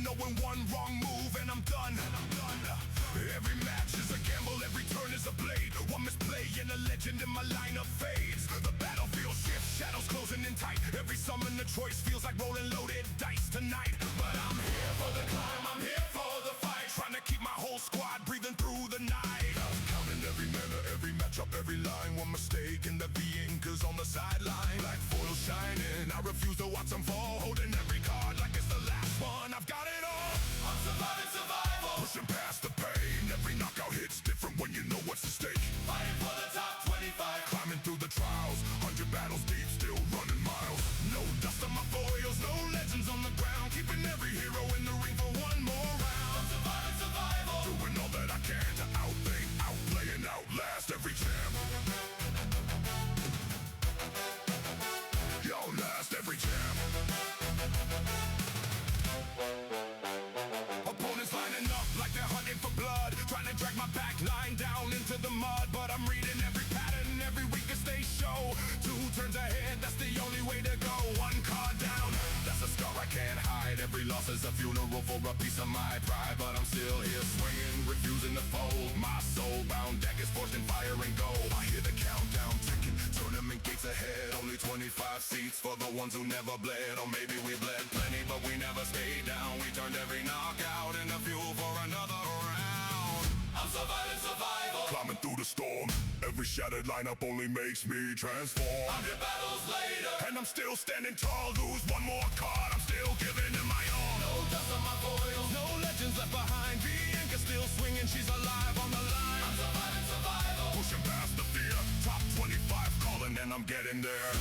knowing one wrong move and I'm done. Every match is a gamble, every turn is a blade. One misplay and a legend in my line of fades. The battlefield shifts, shadows closing in tight. Every summon the choice feels like rolling loaded dice tonight. But I'm here for the climb, I'm here for the fight. Trying to keep my whole squad breathing through the night. I'm counting every mana, every matchup, every line. One mistake and the V-Inkers on the sideline. Black foil shining, I refuse to watch them fall. Holding every card like it's the last one. I've got it all. I'm surviving survival. Pushing past the pain. Every knockout hit's different when you know what's at stake. Fighting for the top 25. Climbing through the trials. 100 battles deep, still running miles. No dust on my foils, no legends on the ground. Keeping every hero in the ring for one more round. I'm surviving survival. Doing all that I can to outthink, outplay, and outlast every champ. Outlast every champ. Opponents lining up like they're hunting for blood. Trying to drag my back line down into the mud. But I'm reading every pattern, every weakness they show. 2 turns ahead, that's the only way to go. 1 card down, that's a scar I can't hide. Every loss is a funeral for a piece of my pride. But I'm still here swinging, refusing to fold. My soul bound deck is forged in fire and gold. I hear the countdown ticking, tournament gates ahead. Only 25 seats for the ones who never bled. Or maybe we bled plenty, but we never stayed down. We turned every knockout into fuel for another round. I'm surviving survival. Climbing through the storm. Every shattered lineup only makes me transform. 100 battles later, and I'm still standing tall. Lose one more card, I'm still giving it my all. No dust on my foils, no legends left behind. Bianca's still swinging, she's alive on the line. I'm surviving survival. Pushing past the fear. Top 25 calling and I'm getting there.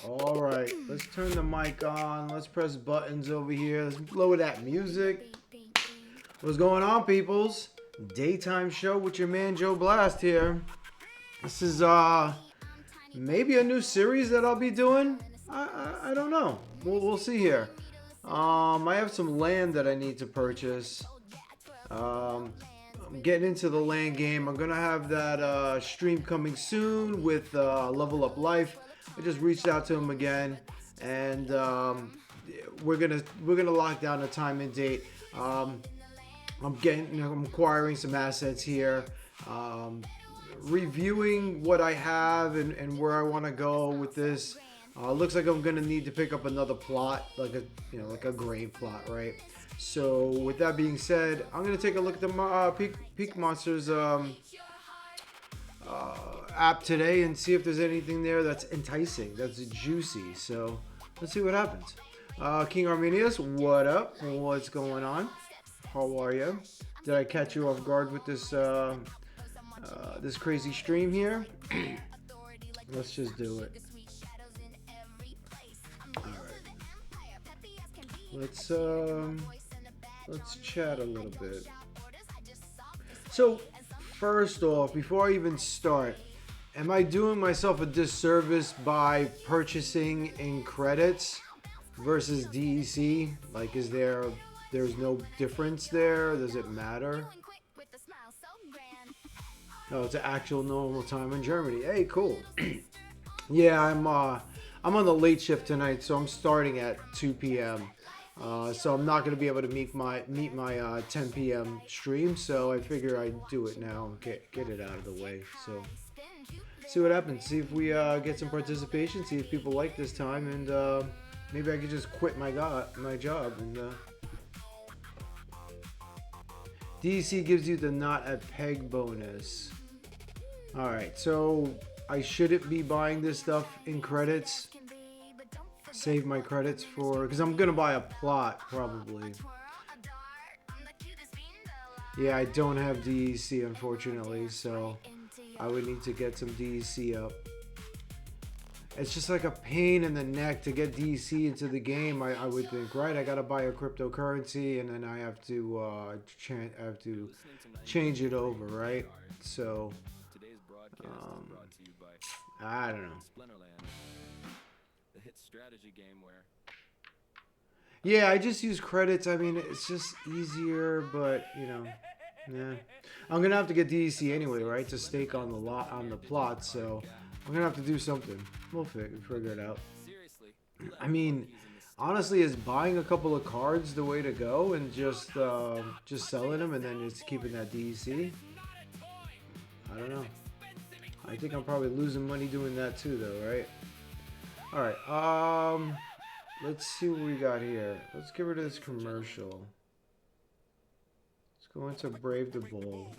All right, let's turn the mic on. Let's press buttons over here. Let's lower that music. What's going on, peoples? Daytime show with your man Joe Blast here. This is maybe a new series that I'll be doing. I don't know. We'll see here. I have some land that I need to purchase. I'm getting into the land game. I'm gonna have that stream coming soon with Level Up Life. I just reached out to him again, and we're gonna lock down a time and date. I'm acquiring some assets here, reviewing what I have and where I want to go with this. Looks like I'm gonna need to pick up another plot, like a grain plot, right? So with that being said, I'm gonna take a look at the Peak Monsters app today and see if there's anything there that's enticing, that's juicy. So let's see what happens. King Arminius, what up? What's going on? How are you? Did I catch you off guard with this this crazy stream here? Let's just do it. All right. Let's chat a little bit. So first off, before I even start, am I doing myself a disservice by purchasing in credits versus DEC? Like, there's no difference there? Does it matter? Oh, it's an actual normal time in Germany. Hey, cool. Yeah, I'm on the late shift tonight, so I'm starting at 2 p.m. So I'm not going to be able to meet my 10 p.m. stream, so I figure I'd do it now and get it out of the way. So see what happens. See if we get some participation. See if people like this time, and maybe I could just quit my job. And DC gives you the not at peg bonus. All right, so I shouldn't be buying this stuff in credits. Save my credits for, because I'm gonna buy a plot probably. Yeah, I don't have DEC unfortunately, so I would need to get some DEC up. It's just like a pain in the neck to get DEC into the game. I would think, right? I gotta buy a cryptocurrency and then I have to change it over, right? So I don't know. SPLINTERLANDS, the hit strategy game where Yeah, I just use credits. I mean, it's just easier, but you know, yeah. I'm gonna have to get DEC anyway, right? To stake on the lot on the plot, so I'm gonna have to do something. We'll figure it out. I mean, honestly, is buying a couple of cards the way to go, and just selling them and then just keeping that DEC? I don't know. I think I'm probably losing money doing that too, though, right? All right. Let's see what we got here. Let's get rid of this commercial. Let's go into Brave the Bold.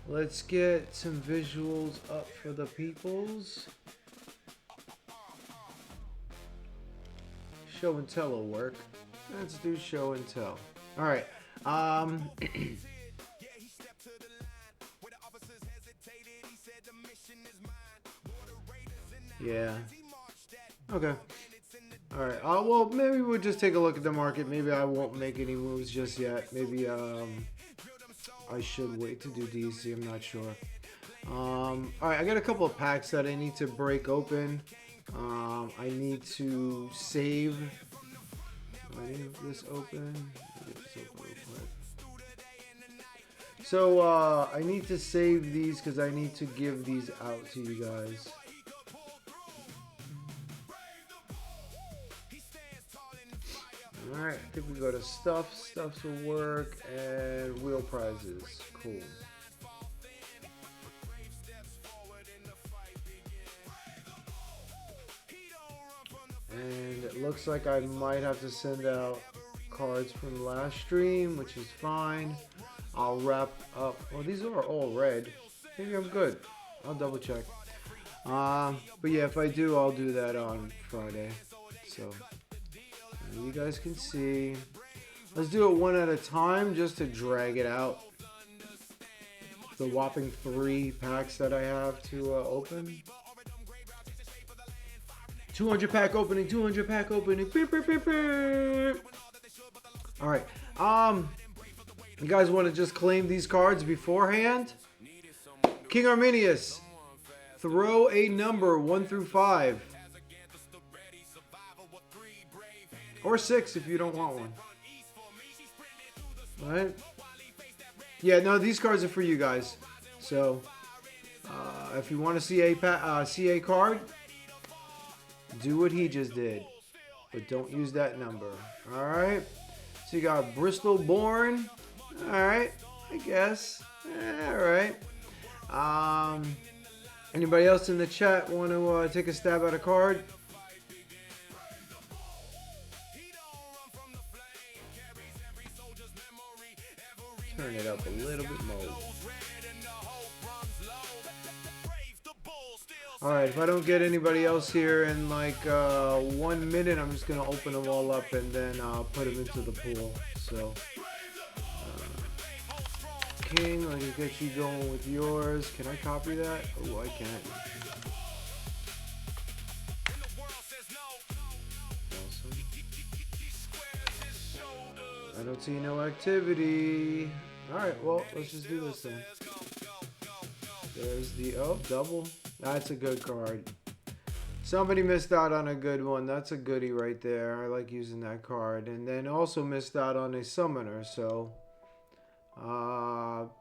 Let's get some visuals up for the peoples. Show and tell will work. Let's do show and tell. All right. Yeah. Okay. All right. Well, maybe we'll just take a look at the market. Maybe I won't make any moves just yet. Maybe I should wait to do DC. I'm not sure. All right. I got a couple of packs that I need to break open. I need to save. I need this open. Get this open real quick. So I need to save these because I need to give these out to you guys. Alright, I think we go to stuff. Stuffs will work, and wheel prizes. Cool. And it looks like I might have to send out cards from last stream, which is fine. I'll wrap up. Well, these are all red. Maybe I'm good. I'll double check. But yeah, if I do, I'll do that on Friday. So you guys can see. Let's do it one at a time just to drag it out. The whopping 3 packs that I have to open. 200 pack opening, 200 pack opening. Beep, beep, beep, beep. All right. You guys want to just claim these cards beforehand? King Arminius, throw a number 1 through 5. Or 6 if you don't want one. All right? Yeah, no, these cards are for you guys. So, if you want to see a card, do what he just did. But don't use that number. All right? So you got Bristol Born. All right, I guess. All right. Anybody else in the chat want to take a stab at a card? Turn it up a little bit more. Alright, if I don't get anybody else here in like 1 minute, I'm just going to open them all up and then put them into the pool. So, King, let me get you going with yours. Can I copy that? Oh, I can't. Awesome. I don't see no activity. Alright, well, let's just do this then. There's the, double. That's a good card. Somebody missed out on a good one. That's a goodie right there. I like using that card. And then also missed out on a summoner. So,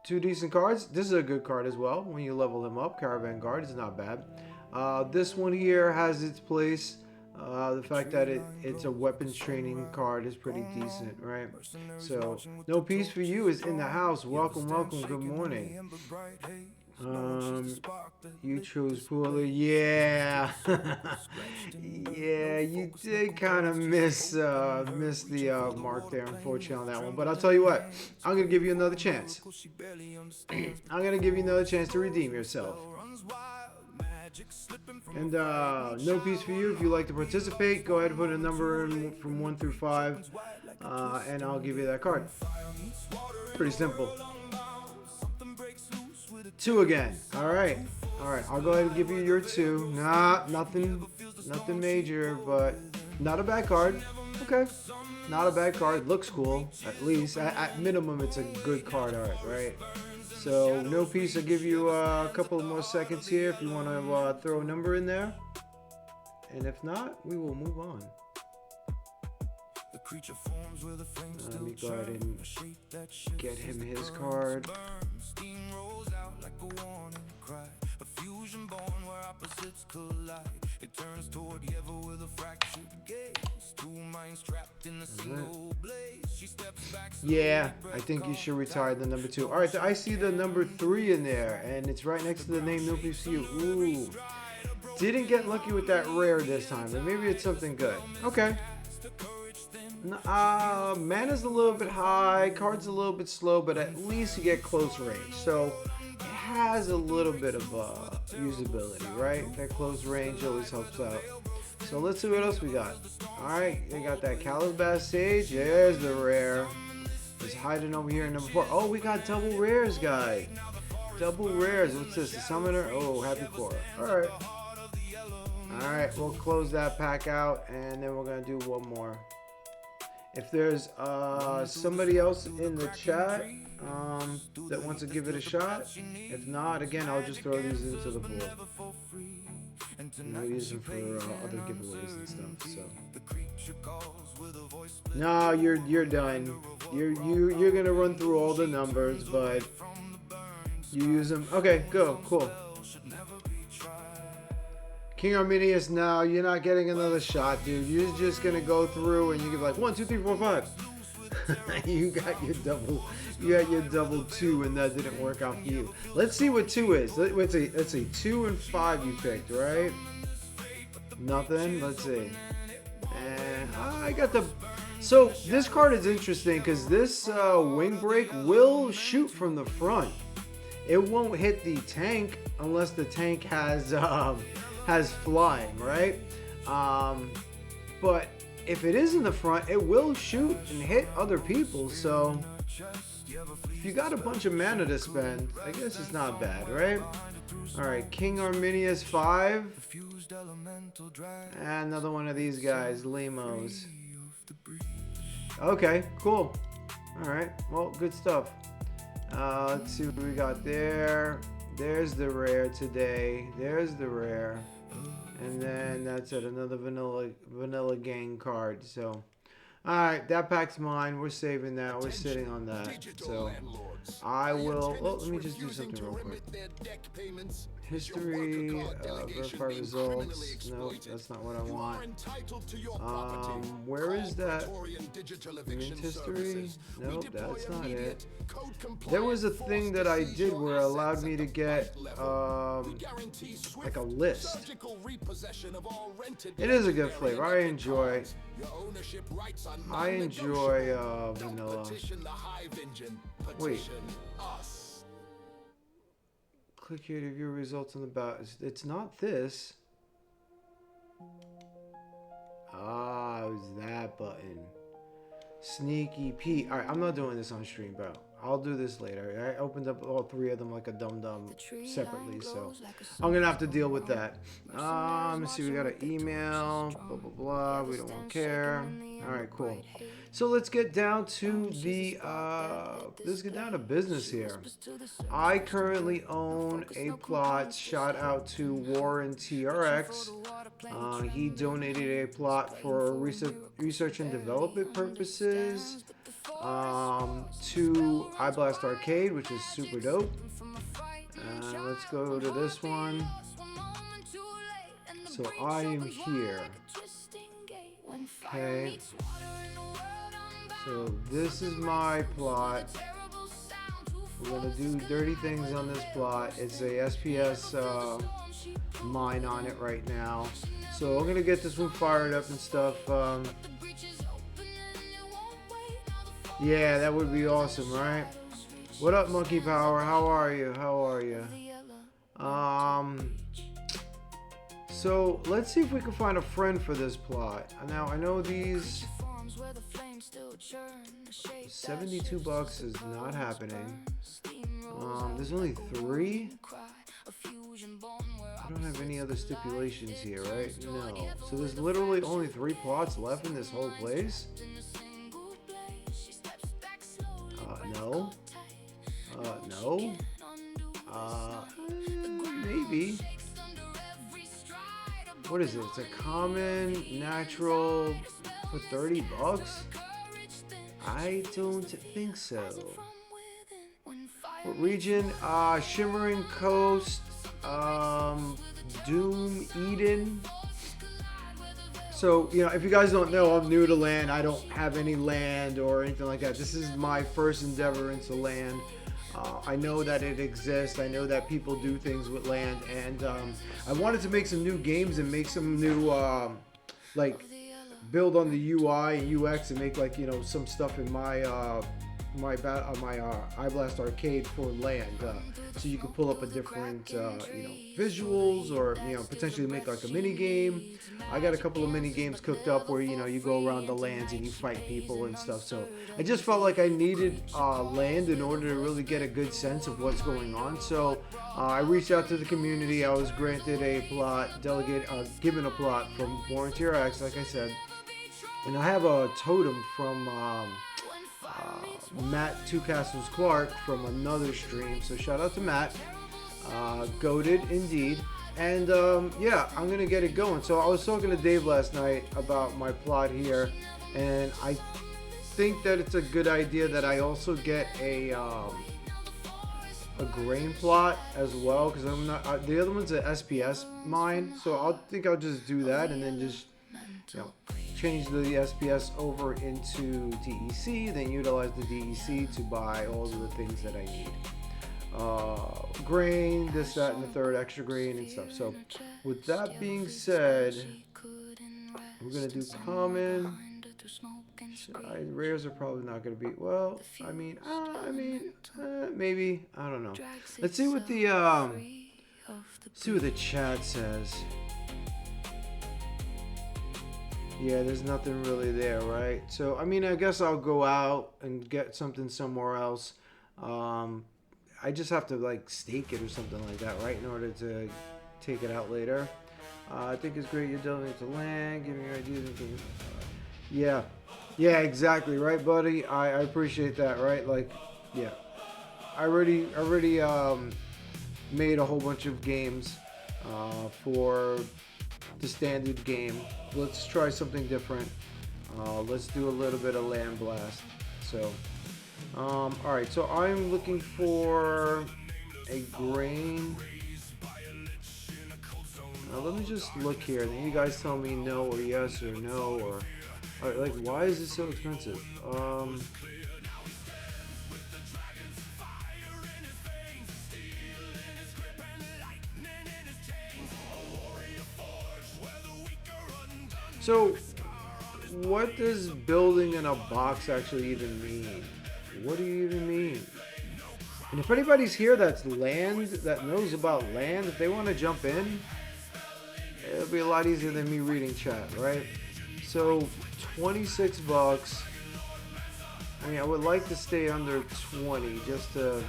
2 decent cards. This is a good card as well. When you level him up, Caravan Guard is not bad. This one here has its place. The fact that it's a weapons training card is pretty decent, right? So, No Peace for You is in the house. Welcome, welcome. Good morning. You chose poorly. Yeah. Yeah, you did kind of miss the mark there, unfortunately, on that one. But I'll tell you what, I'm going to give you another chance. I'm going to give you another chance to redeem yourself. And No Peace for You, if you'd like to participate, go ahead and put a number in from 1 through 5, and I'll give you that card. Pretty simple. 2 again. All right. I'll go ahead and give you your 2. Nothing major, but not a bad card. Okay, not a bad card. Looks cool. At least, at minimum, it's a good card art, right? So No Peace. I'll give you a couple of more seconds here if you want to throw a number in there. And if not, we will move on. Let me go ahead and get him his card. Yeah, I think you should retire the number 2. All right, I see the number 3 in there, and it's right next to the name NOOB. Ooh, didn't get lucky with that rare this time, but maybe it's something good. Okay. Mana's a little bit high, card's a little bit slow, but at least you get close range. So it has a little bit of usability, right? That close range always helps out. So let's see what else we got. Alright, we got that Calabash Sage. There's the rare. It's hiding over here in number 4. Oh, we got double rares, guys. Double rares. What's this? The Summoner? Oh, Happy 4. Alright. Alright, we'll close that pack out, and then we're going to do one more. If there's somebody else in the chat that wants to give it a shot, if not, again, I'll just throw these into the pool. And I'll use them for other giveaways and stuff. So, no, you're done. You're gonna run through all the numbers, but you use them. Okay, go, cool. King Arminius, no, you're not getting another shot, dude. You're just gonna go through and you give like 1, 2, 3, 4, 5. You got your double 2, and that didn't work out for you. Let's see what 2 is. Let's see. 2 and 5 you picked, right? Nothing. Let's see. And I got the. So this card is interesting because this wing break will shoot from the front. It won't hit the tank unless the tank has flying, right? But if it is in the front, it will shoot and hit other people. So if you got a bunch of mana to spend, I guess it's not bad, right? All right, King Arminius 5, and another one of these guys, Limos. Okay, cool. All right, well, good stuff. Let's see what we got there. There's the rare today. There's the rare. And then that's it, another vanilla gang card. So, all right, that pack's mine. We're saving that. We're sitting on that. So, I will. Oh, let me just do something real quick. History, verify results. No, that's not what I want. Where is that? Mint history? Nope, that's not it. There was a thing that I did where it allowed me to get like a list. It is a good flavor. I enjoy vanilla. Wait. Click here to view results on the ballot. It's not this. Ah, it was that button. Sneaky Pete. Alright, I'm not doing this on stream, bro. I'll do this later. I opened up all 3 of them like a dum-dum separately, so I'm gonna have to deal with that. Let's see, we got an email, blah blah blah. We don't care. Alright, cool. So let's get down to the business here. I currently own a plot. Shout out to Warren TRX. He donated a plot for research and development purposes to iBlast Arcade, which is super dope. Let's go to this one. So I am here. Okay. So this is my plot. We're gonna do dirty things on this plot. It's a SPS mine on it right now. So I'm gonna get this one fired up and stuff. Yeah, that would be awesome, right? What up, Monkiepower? How are you? How are you? So let's see if we can find a friend for this plot. Now I know these 72 bucks is not happening. There's only 3. I don't have any other stipulations here, right? No. So there's literally only 3 plots left in this whole place. No. No. Maybe. What is it? It's a common, natural, for 30 bucks? I don't think so. What region? Shimmering Coast, Doom, Eden. So, if you guys don't know, I'm new to land. I don't have any land or anything like that. This is my first endeavor into land. I know that it exists. I know that people do things with land, and I wanted to make some new games and make some new, build on the UI and UX and make some stuff in my iBlast arcade for land, so you can pull up a different visuals, or potentially make like a mini game. I got a couple of mini games cooked up where you go around the lands and you fight people and stuff. So I just felt like I needed land in order to really get a good sense of what's going on. So I reached out to the community. I was granted a plot, given a plot from Warrantier X, like I said, and I have a totem from Matt Two Castles Clark from another stream, so shout out to Matt. Goated indeed. And yeah, I'm gonna get it going. So I was talking to Dave last night about my plot here, and I think that it's a good idea that I also get a grain plot as well, because I'm not the other one's an SPS mine, so I'll just do that and then just change the SPS over into DEC, then utilize the DEC to buy all of the things that I need. Grain, this, that, and the third, extra grain and stuff. So with that being said, we're gonna do common. Rares are probably not gonna be, well, maybe, I don't know. Let's see what the chat says. Yeah, there's nothing really there, right? So, I guess I'll go out and get something somewhere else. I just have to, stake it or something like that, right? In order to take it out later. I think it's great you're delving into land, giving your ideas. Yeah. Yeah, exactly, right, buddy? I appreciate that, right? Yeah. I already made a whole bunch of games for the standard game. Let's try something different. Let's do a little bit of Land Blast. So, alright, so I'm looking for a grain. Now let me just look here, and then you guys tell me no or yes or no, or why is this so expensive? So, what does building in a box actually even mean? What do you even mean? And if anybody's here that knows about land, if they want to jump in, it'll be a lot easier than me reading chat, right? So, 26 bucks. I would like to stay under 20 just to,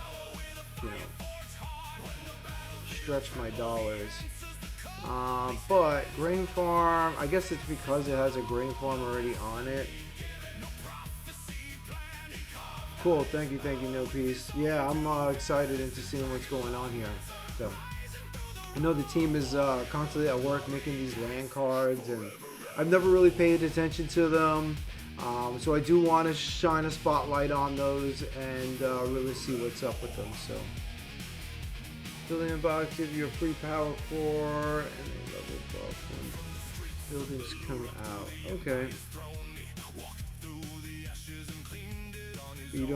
stretch my dollars. But grain farm, I guess it's because it has a grain farm already on it. Cool, thank you, no peace. Yeah, I'm excited into seeing what's going on here. So, I know the team is constantly at work making these land cards, and I've never really paid attention to them. So I do want to shine a spotlight on those and really see what's up with them. So. Building a box gives you a free power core and a level buff when buildings come out. Okay. You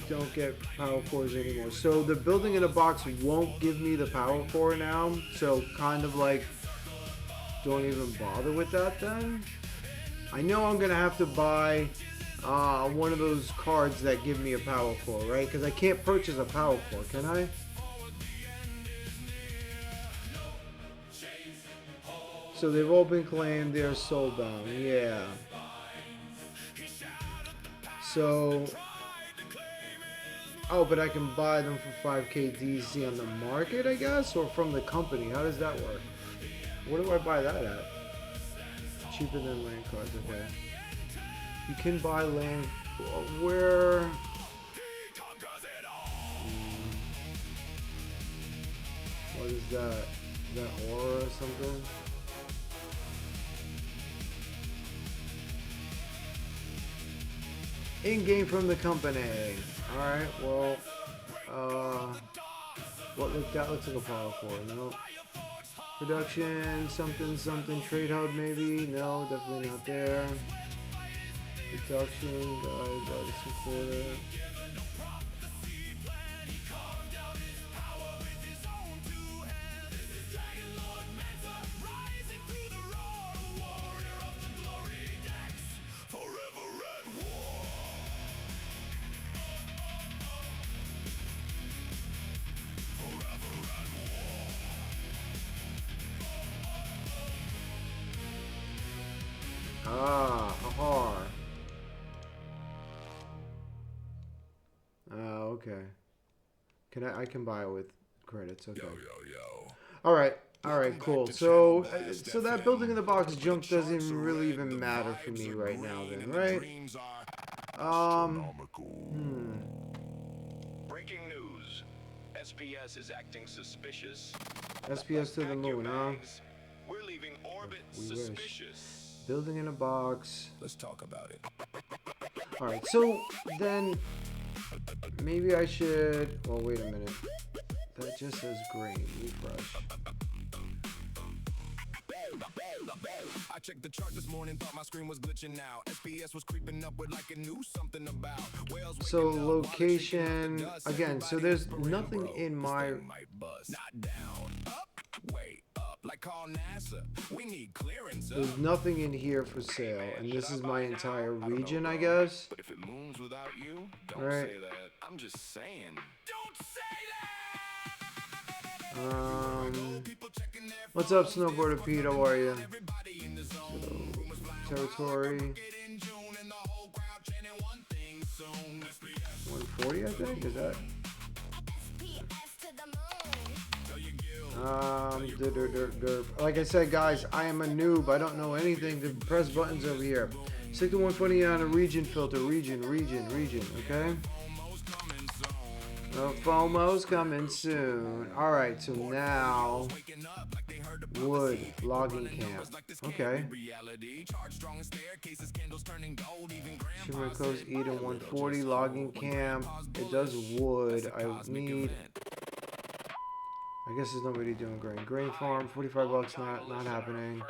don't get power cores anymore. So the building in a box won't give me the power core now. So kind of don't even bother with that then. I know I'm gonna have to buy one of those cards that give me a power core, right? Because I can't purchase a power core, can I? So they've all been claimed, they're soulbound, yeah. So, but I can buy them for 5k DC on the market, I guess, or from the company. How does that work? Where do I buy that at? Cheaper than land cards, okay. You can buy land, where? What is that? Is that aura or something? In-game from the company. Alright, well, that looks like a power core, no. Production, something, trade hub maybe, no, definitely not there. Production, guys, supporter. Okay. I can buy it with credits, okay. Alright, cool. So that building in the box jump doesn't really even matter for me right now then, right? Breaking news. SPS is acting suspicious. SPS to the moon, huh? We're leaving orbit suspicious. Building in a box. Let's talk about it. Alright, so then maybe I should... Well, wait a minute. That just says green. Refresh. I checked the chart this morning, thought my screen was glitching out. SPS was creeping up with like it knew something about. So location again. So there's nothing in my. Not down, up, way up, like call NASA. We need clearance. There's nothing in here for sale, and this is my entire region, I guess. But if it moons without you, don't right. say that. I'm just saying. Don't say What's up, Snowboarder Pete? How are you? Territory 140, I think. Is that? Like I said, guys, I am a noob. I don't know anything to press buttons over here. Stick to 120 on a region filter. Region. Okay. FOMO's coming soon. Alright, so now wood logging camp. Okay. Shimmer Coast Eden 140 logging camp. It does wood. I need. I guess there's nobody doing grain. Grain farm, 45 bucks, not happening.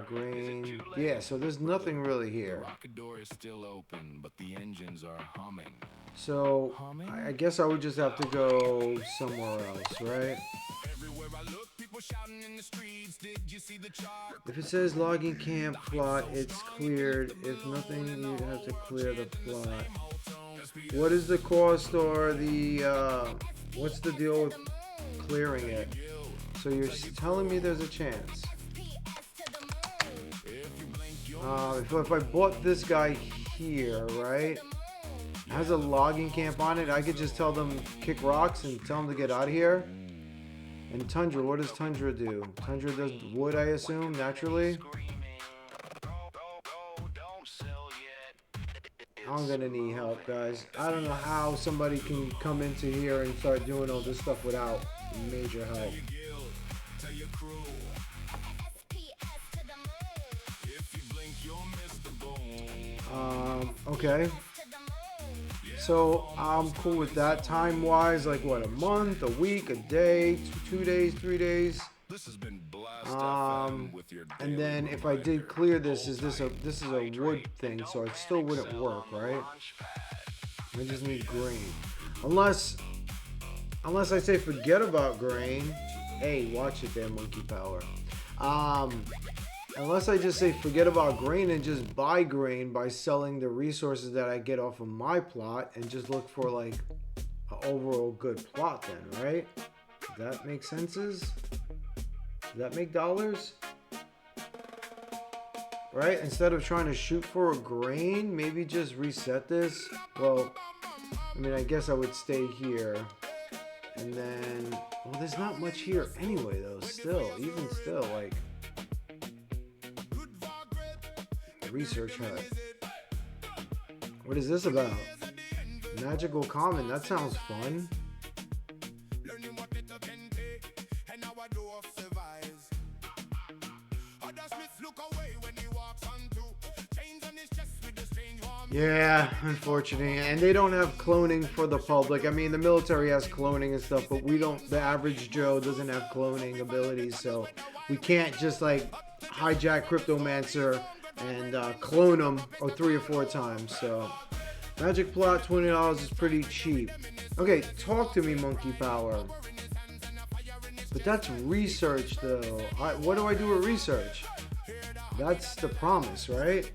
Grain. Yeah, so there's nothing really here. So I guess I would just have to go somewhere else, right? If it says logging camp plot, it's cleared. If nothing, you'd have to clear the plot. What is the cost or the what's the deal with clearing it? So you're telling me there's a chance. If I bought this guy here, right? Has a logging camp on it. I could just tell them kick rocks and tell them to get out of here. And Tundra, what does Tundra do? Tundra does wood, I assume, naturally. I'm gonna need help, guys. I don't know how somebody can come into here and start doing all this stuff without major help. Okay. So I'm cool with that time-wise. Like what, a month, a week, a day, 2 days, 3 days. And then if I did clear this, this is a wood thing, so it still wouldn't work, right? I just need grain. Unless I say forget about grain. Hey, watch it there, Monkiepower. Unless I just say forget about grain and just buy grain by selling the resources that I get off of my plot and just look for like an overall good plot then, right? Does that make senses? Does that make dollars? Right? Instead of trying to shoot for a grain, maybe just reset this. Well, I mean, I guess I would stay here. And then, well, there's not much here anyway, though, even still, like, research hut. What is this about? Magical common, that sounds fun. Yeah, unfortunately. And they don't have cloning for the public. I mean, the military has cloning and stuff, but we don't, the average Joe doesn't have cloning abilities, so we can't just like hijack Cryptomancer and clone them 3 or 4 times. So magic plot, $20 is pretty cheap. Okay, talk to me, Monkiepower. But that's research, though. What do I do with research? That's the promise, right?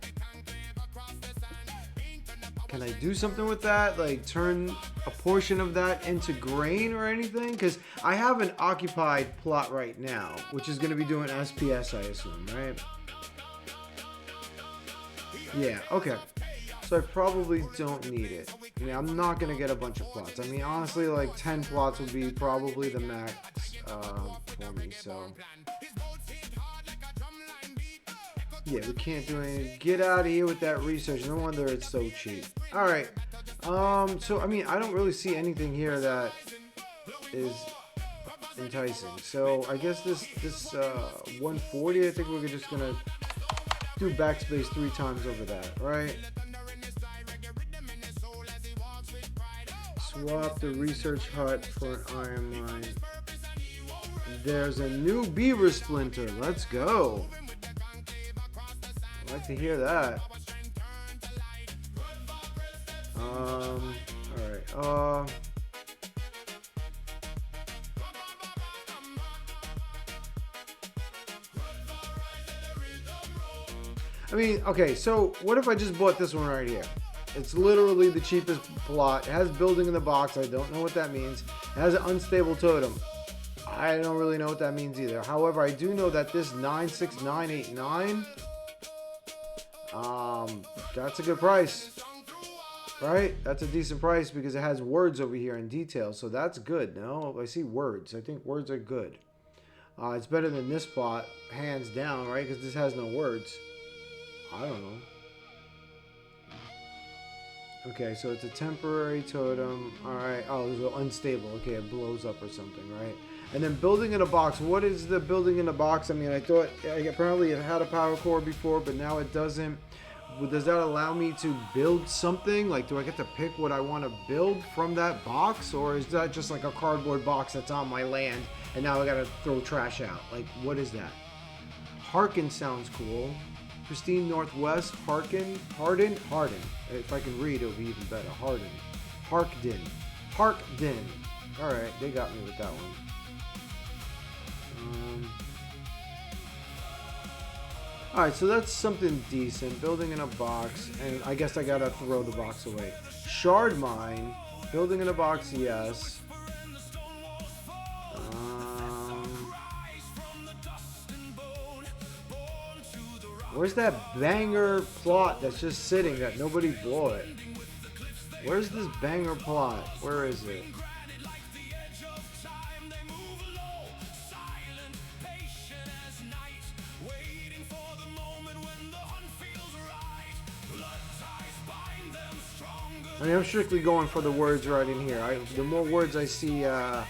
Can I do something with that? Like turn a portion of that into grain or anything? Because I have an occupied plot right now, which is going to be doing SPS, I assume, right? Yeah, okay. So I probably don't need it. I mean, I'm not going to get a bunch of plots. I mean, honestly, like 10 plots would be probably the max for me, so. Yeah, we can't do anything. Get out of here with that research. No wonder it's so cheap. Alright. So, I mean, I don't really see anything here that is enticing. So, I guess this 140, I think we're just going to do backspace 3 times over that, right? Swap the research hut for an iron mine. There's a new beaver splinter. Let's go. I'd like to hear that. Alright. I mean, okay, so what if I just bought this one right here? It's literally the cheapest plot. It has building in the box. I don't know what that means. It has an unstable totem. I don't really know what that means either. However, I do know that this 96989, that's a good price, right? That's a decent price because it has words over here in detail, so that's good. No, I see words. I think words are good. It's better than this plot, hands down, right? Because this has no words. I don't know. Okay, so it's a temporary totem. Alright. Oh, it's unstable. Okay, it blows up or something, right? And then building in a box. What is the building in a box? I mean, I thought apparently it had a power core before, but now it doesn't. Does that allow me to build something? Like, do I get to pick what I want to build from that box? Or is that just like a cardboard box that's on my land and now I gotta throw trash out? Like, what is that? Harkin sounds cool. Pristine Northwest, Harden. If I can read, it'll be even better. Harkden. Alright, they got me with that one. Alright, so that's something decent. Building in a box, and I guess I gotta throw the box away. Shard mine. Building in a box, yes. Where's that banger plot that's just sitting that nobody bought? Where's this banger plot? Where is it? I mean, I'm strictly going for the words right in here. The more words I see, the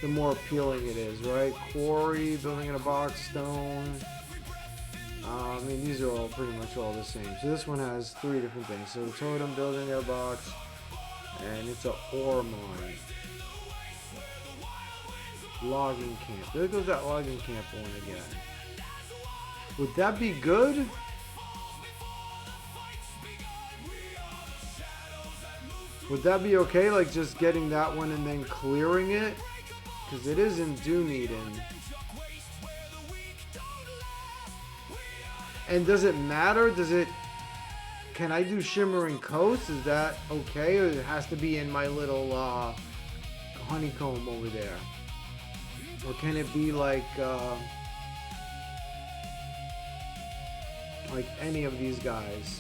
more appealing it is, right? Quarry, building in a box, stone. I mean, these are all pretty much all the same. So this one has 3 different things. So totem, building in a box, and it's a ore mine. Logging camp. There goes that logging camp one again. Would that be good? Would that be okay, like just getting that one and then clearing it? Because it is in Dunedin. And does it matter? Can I do Shimmering Coast? Is that okay? Or it has to be in my little honeycomb over there? Or can it be like any of these guys?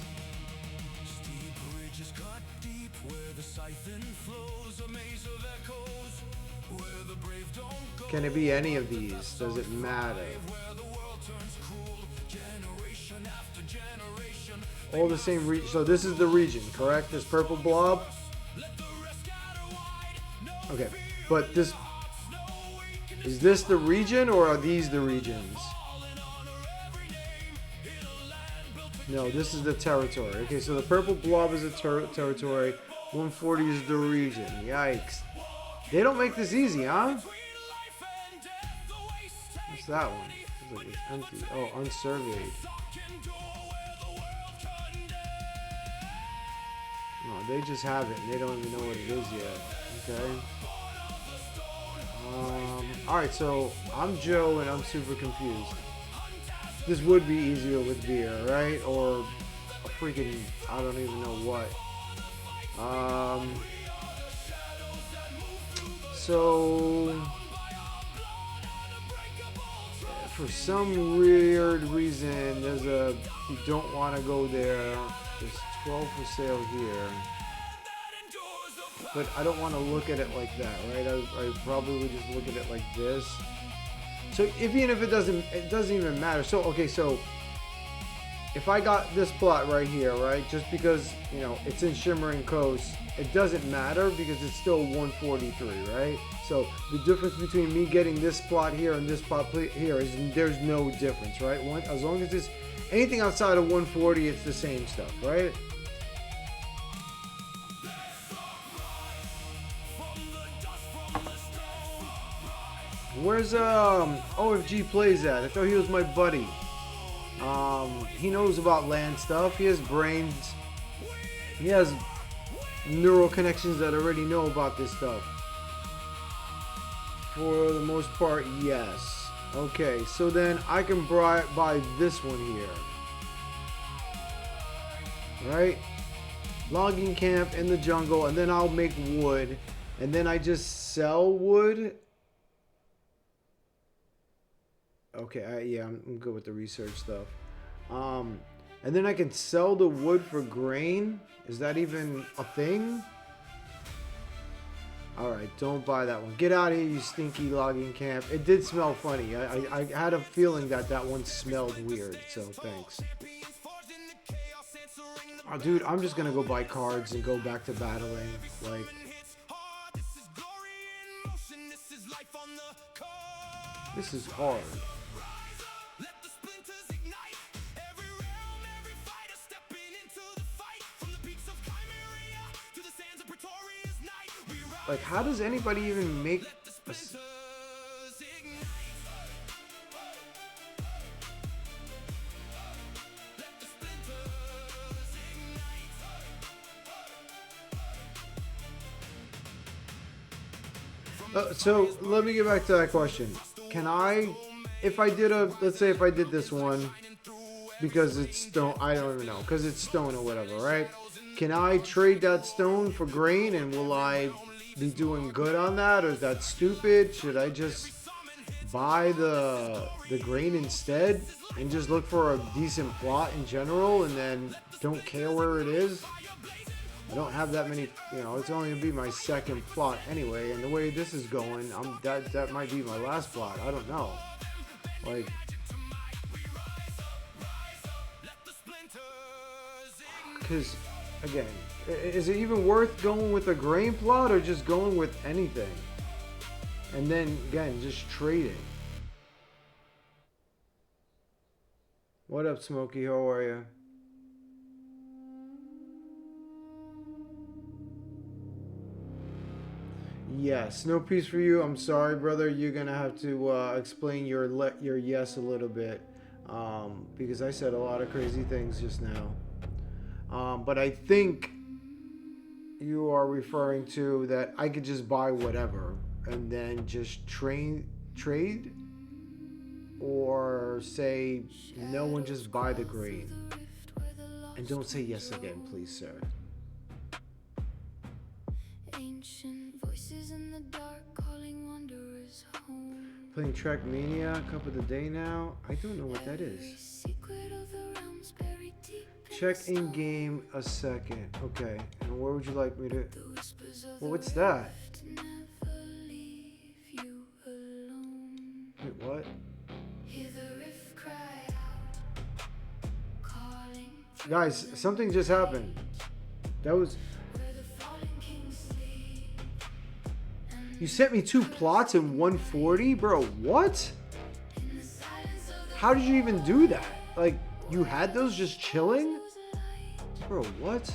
Can it be any of these? Does it matter? All the same region. So this is the region, correct? This purple blob? Okay, but this... Is this the region or are these the regions? No, this is the territory. Okay, so the purple blob is a territory. 140 is the region. Yikes. They don't make this easy, huh? What's that one? It's like it's empty. Oh, unsurveyed. No, they just have it. They don't even know what it is yet. Okay. Alright, so I'm Joe and I'm super confused. This would be easier with beer, right? Or a freaking, I don't even know what. So for some weird reason, there's a, you don't want to go there. There's 12 for sale here. But I don't want to look at it like that, right? I probably would just look at it like this. So even if it doesn't even matter. So, okay, so if I got this plot right here, right? Just because, you know, it's in Shimmering Coast, it doesn't matter because it's still 143, right? So the difference between me getting this plot here and this plot here is there's no difference, right? As long as it's anything outside of 140, it's the same stuff, right? Where's OFG Plays at? I thought he was my buddy. He knows about land stuff. He has brains. He has neural connections that already know about this stuff. For the most part, yes. Okay, so then I can buy this one here. Right? Logging camp in the jungle, and then I'll make wood. And then I just sell wood. Okay, yeah, I'm good with the research stuff. And then I can sell the wood for grain. Is that even a thing? Alright, don't buy that one. Get out of here, you stinky logging camp. It did smell funny. I had a feeling that one smelled weird, so thanks. Oh, dude, I'm just gonna go buy cards and go back to battling. Like... This is hard. Like, how does anybody even make a... So, let me get back to that question. Can I, if I did let's say if I did this one, because it's stone, I don't even know, because it's stone or whatever, right? Can I trade that stone for grain, and will I be doing good on that, or is that stupid? Should I just buy the grain instead and just look for a decent plot in general and then don't care where it is? I don't have that many, you know, it's only gonna be my second plot anyway, and the way this is going, that might be my last plot. I don't know. Like, because again, is it even worth going with a grain plot or just going with anything? And then again, just trading. What up, Smokey? How are you? Yes, no peace for you. I'm sorry, brother. You're gonna have to explain your yes a little bit, because I said a lot of crazy things just now. But I think you are referring to that I could just buy whatever and then just trade, or say no and just buy the grain. And don't say yes again, please, sir. Playing Trackmania, cup of the day now. I don't know what that is. Check in game a second. Okay, and where would you like me to? Well, what's that? Wait, what? Guys, something just happened. That was... You sent me 2 plots in 140? Bro, what? How did you even do that? Like, You had those just chilling? Bro, what?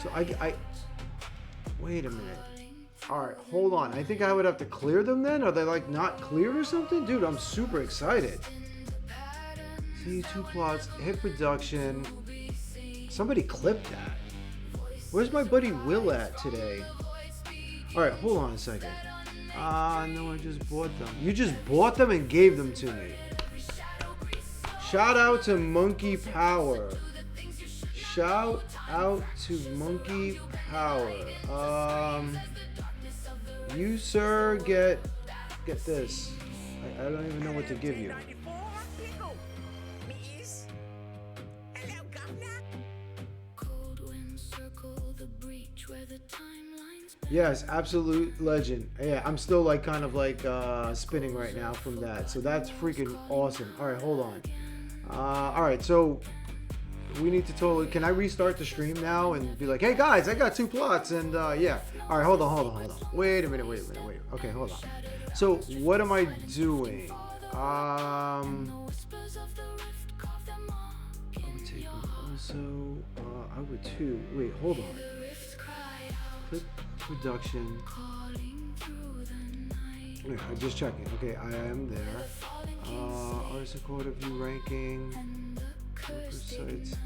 So I wait a minute. Alright, hold on. I think I would have to clear them then? Are they like not cleared or something? Dude, I'm super excited. See, 2 plots, hit production. Somebody clipped that. Where's my buddy Will at today? Alright, hold on a second. No, I just bought them. You just bought them and gave them to me. Shout out to Monkiepower. Shout out to Monkiepower. You, sir, get this. I don't even know what to give you. Yes, absolute legend. Yeah, I'm still like kind of like spinning right now from that. So that's freaking awesome. All right, hold on. All right, so we need to totally. Can I restart the stream now and be like, hey guys, I got 2 plots and yeah. All right, hold on. Wait a minute. Okay, hold on. So what am I doing? I would take them also. I would too. Wait, hold on. Click production. Yeah, I'm just checking. Okay, I am there. Artist quota view ranking. Sites.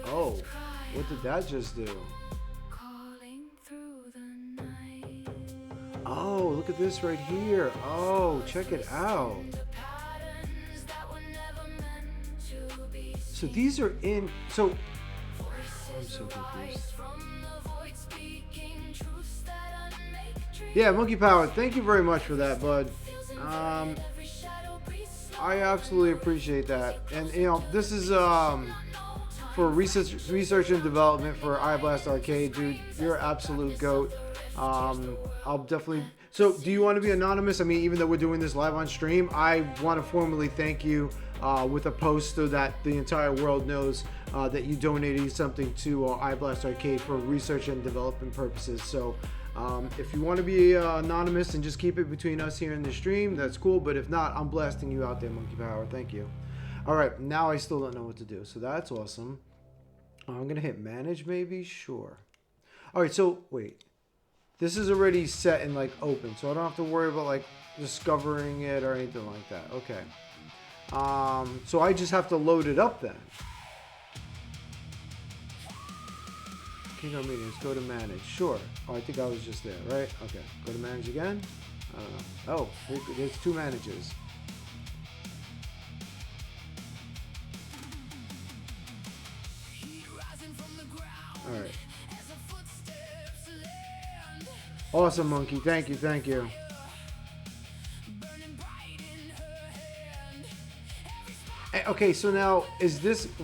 Oh, what did that just do? Oh, look at this right here. Oh, check it out. So these are in. So I'm so confused. Yeah, Monkiepower, thank you very much for that, bud. I absolutely appreciate that. And you know, this is for research and development for iBlast Arcade, dude. You're an absolute goat. I'll definitely. So, do you want to be anonymous? I mean, even though we're doing this live on stream, I want to formally thank you with a post so that the entire world knows that you donated something to iBlast Arcade for research and development purposes. So, if you want to be anonymous and just keep it between us here in the stream, that's cool. But if not, I'm blasting you out there, Monkiepower. Thank you. All right, now I still don't know what to do, so that's awesome. I'm gonna hit manage, maybe. Sure. All right, so wait. This is already set and like open, so I don't have to worry about like discovering it or anything like that. Okay. So I just have to load it up then. Kingdom meetings, go to manage. Sure. Oh, I think I was just there, right? Okay. Go to manage again. I don't know. Oh, there's 2 managers. All right. Awesome, Monkey. Thank you. Okay, so now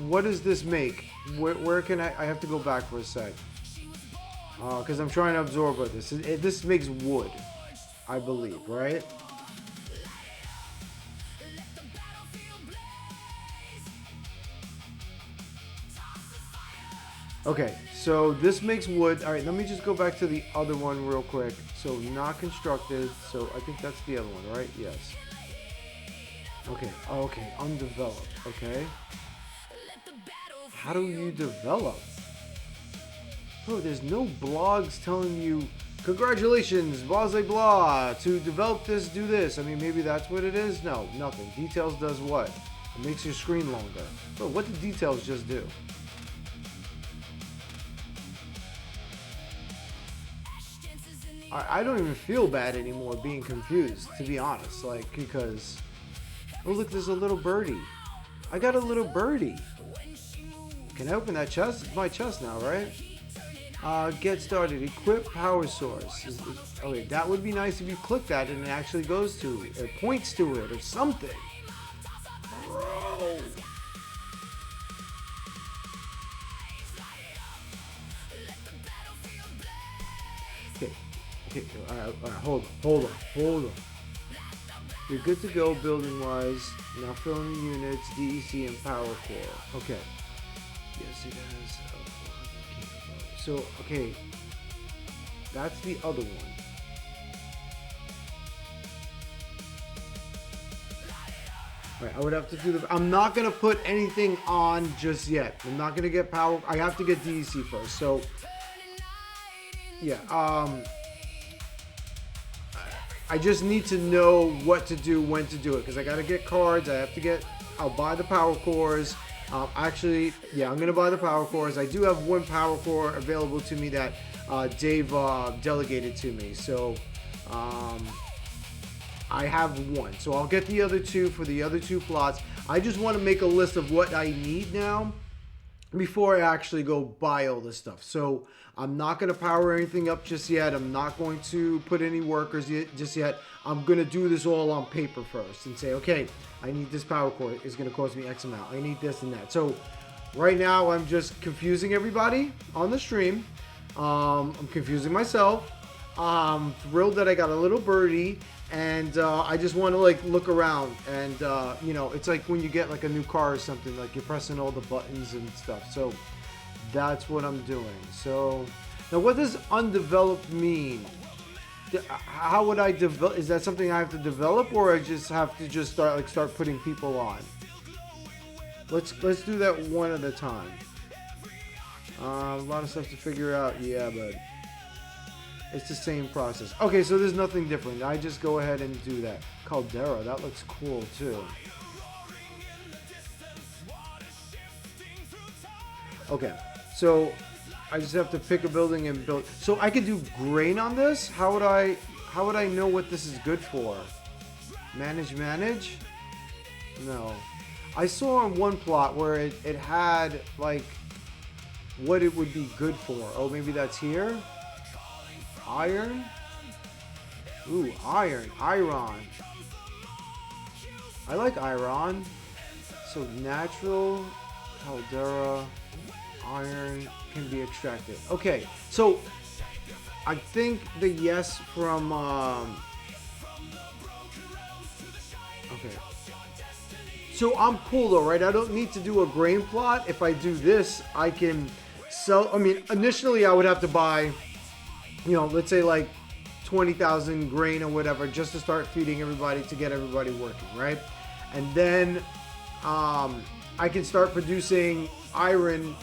what does this make? Where can I have to go back for a sec. Because I'm trying to absorb what this. This makes wood, I believe, right? Okay, so this makes wood. All right, let me just go back to the other one real quick. So not constructed. So I think that's the other one, right? Yes. Okay. Okay. Undeveloped. Okay. How do you develop? Bro, there's no blogs telling you, congratulations, blah, blah, blah, to develop this, do this. I mean, maybe that's what it is. No, nothing. Details does what? It makes your screen longer. Bro, what did details just do? I don't even feel bad anymore being confused, to be honest. Like, because, oh look, there's a little birdie. I got a little birdie. Can I open that chest? It's my chest now, right? Get started. Equip power source. Okay, that would be nice if you click that and it actually goes to it, or points to it, or something. Bro. Okay, all right, hold on. You're good to go building wise. Now fill in the units, DEC and power core. Okay. Yes, it has. So, okay. That's the other one. Right, I would have to do the. I'm not gonna put anything on just yet. I'm not gonna get power. I have to get DEC first. So, yeah. I just need to know what to do, when to do it, because I gotta get cards. I have to get. I'll buy the power cores. Actually, yeah, I'm gonna buy the power cores. I do have one power core available to me that Dave delegated to me. So. I have one, so I'll get the other two for the other two plots. I just want to make a list of what I need now before I actually go buy all this stuff. So I'm not going to power anything up just yet. I'm not going to put any workers just yet. I'm going to do this all on paper first and say, okay, I need this power core. It's going to cost me X amount. I need this and that. So right now I'm just confusing everybody on the stream. I'm confusing myself. I'm thrilled that I got a little birdie. And I just want to like look around, and you know, it's like when you get like a new car or something, like you're pressing all the buttons and stuff. So that's what I'm doing. So now, what does undeveloped mean? How would I develop? Is that something I have to develop, or I just have to start putting people on? Let's do that one at a time. A lot of stuff to figure out. Yeah, but. It's the same process. Okay, so there's nothing different. I just go ahead and do that. Caldera, that looks cool too. Okay, so I just have to pick a building and build. So I could do grain on this? How would I know what this is good for? Manage? No. I saw on one plot where it had like what it would be good for. Oh, maybe that's here? Iron? Ooh, iron. I like iron. So natural, caldera, iron can be extracted. Okay, so I think the yes from okay. So I'm cool though, right? I don't need to do a grain plot. If I do this, I can sell. I mean, initially I would have to buy, you know, let's say like 20,000 grain or whatever, just to start feeding everybody, to get everybody working, right? And then I can start producing iron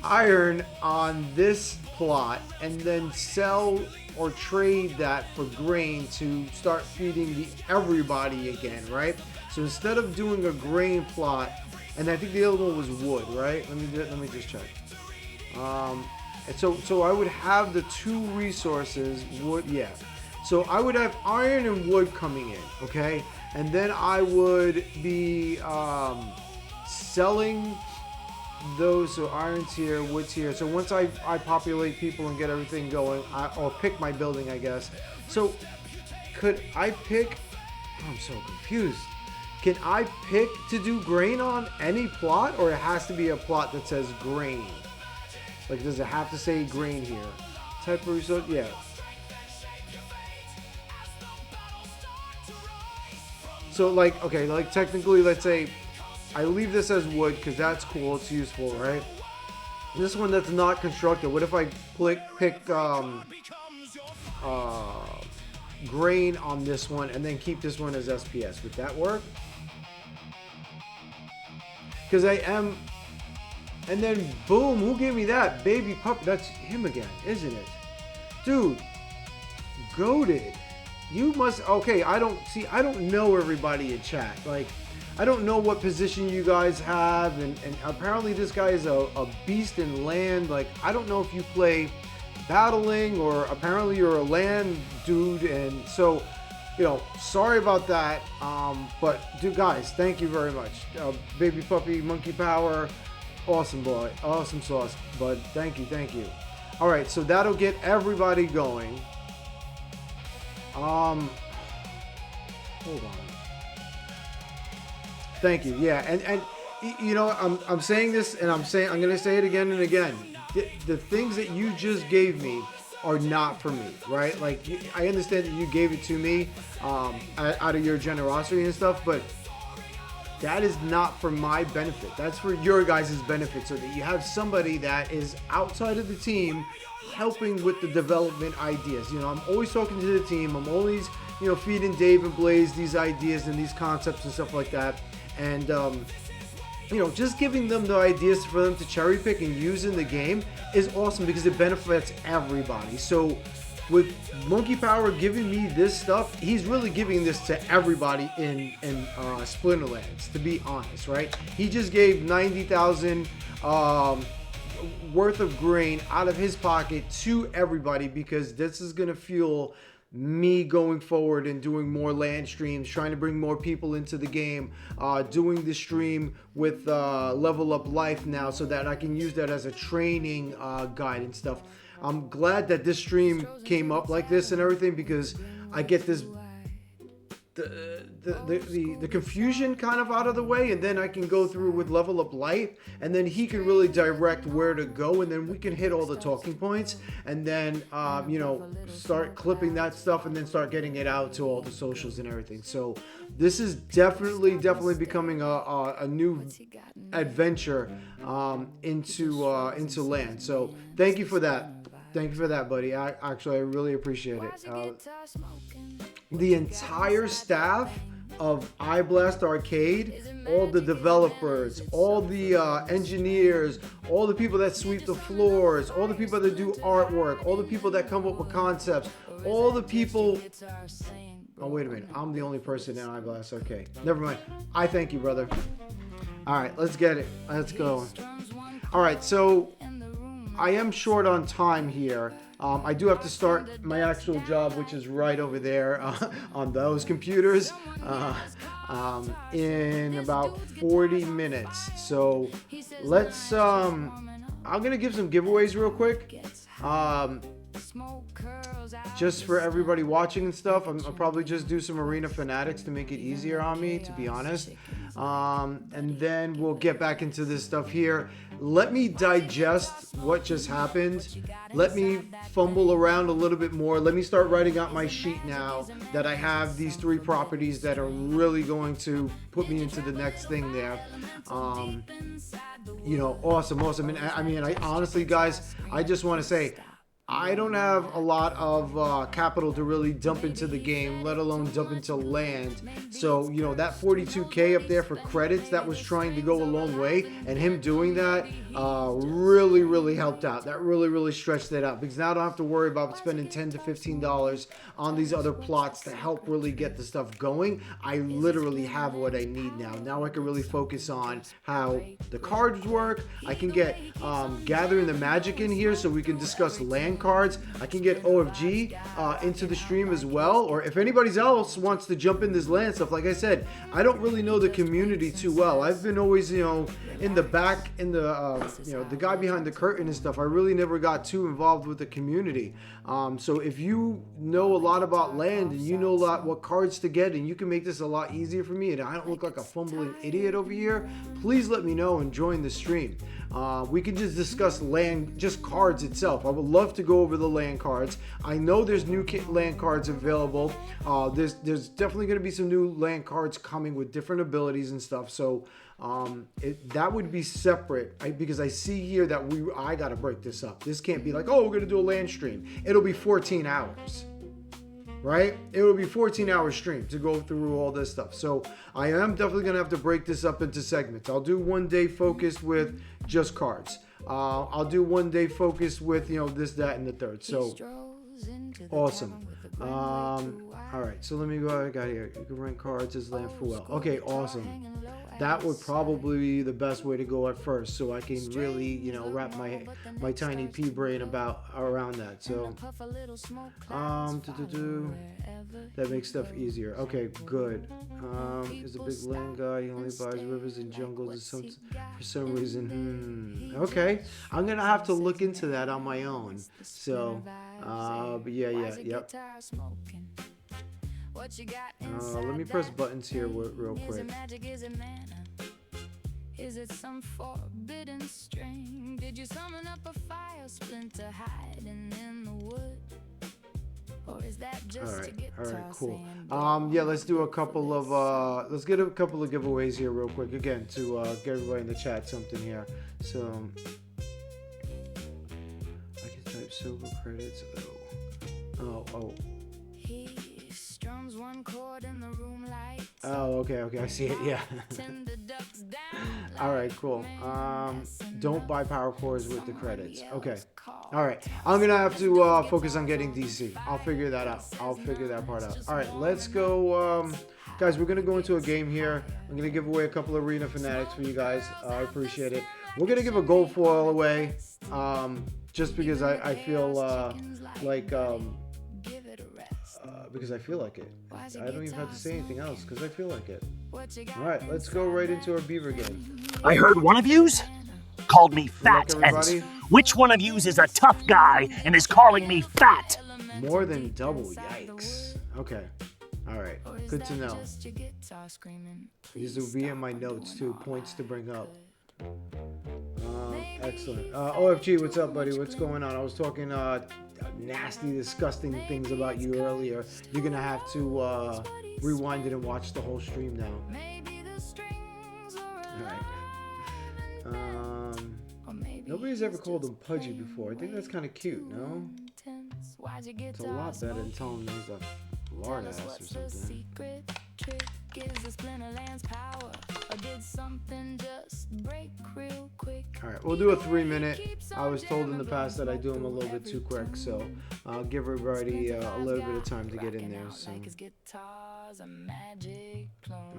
on this plot, and then sell or trade that for grain to start feeding everybody again, right? So instead of doing a grain plot, and I think the other one was wood, right? Let me just check. And so I would have the two resources, wood, yeah. So I would have iron and wood coming in, okay? And then I would be selling those, so iron's here, wood's here. So once I populate people and get everything going, or pick my building, I guess. So could I pick, oh, I'm so confused. Can I pick to do grain on any plot, or it has to be a plot that says grain? Like, does it have to say grain here? Type of resource, yeah. So like, okay, like technically, let's say I leave this as wood because that's cool, it's useful, right? This one that's not constructed, what if I pick grain on this one and then keep this one as SPS? Would that work? Because I am, and then boom, who gave me that? Baby pup, that's him again, isn't it? Dude, goated. You must, okay, I don't know everybody in chat. Like, I don't know what position you guys have, and apparently this guy is a beast in land. Like, I don't know if you play battling, or apparently you're a land dude, and so, you know, sorry about that. But dude, guys, thank you very much. Baby puppy, Monkiepower, awesome boy, awesome sauce, bud. Thank you. All right, so that'll get everybody going. Hold on. Thank you. Yeah, and you know, I'm saying this, and I'm gonna say it again and again. The things that you just gave me are not for me, right? Like, I understand that you gave it to me out of your generosity and stuff, but that is not for my benefit. That's for your guys' benefit, so that you have somebody that is outside of the team helping with the development ideas. You know, I'm always talking to the team. I'm always, you know, feeding Dave and Blaze these ideas and these concepts and stuff like that. And, you know, just giving them the ideas for them to cherry pick and use in the game is awesome because it benefits everybody. So with Monkiepower giving me this stuff, he's really giving this to everybody in Splinterlands, to be honest, right? He just gave 90,000 worth of grain out of his pocket to everybody, because this is going to fuel me going forward and doing more land streams, trying to bring more people into the game, doing the stream with Level Up Life now, so that I can use that as a training guide and stuff. I'm glad that this stream came up like this and everything, because I get this the confusion kind of out of the way, and then I can go through with Level Up Life, and then he can really direct where to go, and then we can hit all the talking points, and then you know, start clipping that stuff, and then start getting it out to all the socials and everything. So this is definitely becoming a new adventure into land. So thank you for that. Thank you for that, buddy. I really appreciate it. The entire staff of iBlast Arcade, all the developers, all the engineers, all the people that sweep the floors, all the people that do artwork, all the people that come up with concepts, all the people... Oh, wait a minute. I'm the only person in iBlast. Okay, never mind. I thank you, brother. All right, let's get it. Let's go. All right, so I am short on time here. I do have to start my actual job, which is right over there on those computers, in about 40 minutes. So let's, I'm going to give some giveaways real quick. Just for everybody watching and stuff. I'll probably just do some Arena Fanatics to make it easier on me, to be honest. And then we'll get back into this stuff here. Let me digest what just happened. Let me fumble around a little bit more. Let me start writing out my sheet now that I have these 3 properties that are really going to put me into the next thing there. You know, awesome. And I mean, I honestly, guys, I just want to say, I don't have a lot of capital to really dump into the game, let alone dump into land. So, you know, that 42K up there for credits, that was trying to go a long way. And him doing that really helped out. That really stretched it out, because now I don't have to worry about spending $10 to $15 on these other plots to help really get the stuff going. I literally have what I need now. Now I can really focus on how the cards work. I can get gathering the magic in here so we can discuss land cards. I can get OFG into the stream as well, or if anybody else wants to jump in this land stuff. Like I said, I don't really know the community too well. I've been always, you know, in the back, in the you know, the guy behind the curtain and stuff. I really never got too involved with the community. So if you know a lot about land and you know a lot what cards to get, and you can make this a lot easier for me, and I don't look like a fumbling idiot over here, please let me know and join the stream. We can just discuss land, just cards itself. I would love to go over the land cards. I know there's new land cards available. There's definitely going to be some new land cards coming with different abilities and stuff. So that would be separate, because I see here that I got to break this up. This can't be like, oh, we're going to do a land stream. It'll be 14 hours. Right? It will be 14-hour stream to go through all this stuff. So I am definitely going to have to break this up into segments. I'll do one day focused with just cards. I'll do one day focused with, you know, this, that, and the third. So awesome. All right. So let me go. I got here. You can rent cards as land for well. Okay. Awesome. That would probably be the best way to go at first, so I can really, you know, wrap my tiny pea brain around that. So that makes stuff easier. Okay, good. Is a big land guy. He only buys rivers and jungles for some reason. Okay, I'm gonna have to look into that on my own. So, but yep. Let me press buttons here real quick. Is it some forbidden string? Did you summon up a fire splinter hiding in the wood? All right, cool. Yeah, let's do a couple of let's get a couple of giveaways here real quick again to get everybody in the chat something here. So I can type silver credits. Oh. Oh, okay, I see it. Yeah. All right, cool. Don't buy power cores with the credits. Okay. All right. I'm gonna have to focus on getting DC. I'll figure that out. I'll figure that part out. All right, let's go. Guys, we're gonna go into a game here. I'm gonna give away a couple of Arena Fanatics for you guys. I appreciate it. We're gonna give a gold foil away, just because I feel because I feel like it. I don't even have to say anything else because I feel like it. All right, let's go right into our Beaver game. I heard one of yous called me fat, and which one of yous is a tough guy and is calling me fat? More than double, yikes. Okay, all right, good to know. These will be in my notes too, points to bring up. Excellent. OFG, what's up, buddy? What's going on? I was talking nasty, disgusting things about you earlier. You're gonna have to rewind it and watch the whole stream now. All right. Nobody's ever called him Pudgy before. I think that's kind of cute, no? It's a lot better than telling him he's a lard ass or something. Alright, we'll do a 3-minute. I was told in the past that I do them a little bit too quick, so I'll give everybody a little bit of time to get in there. So.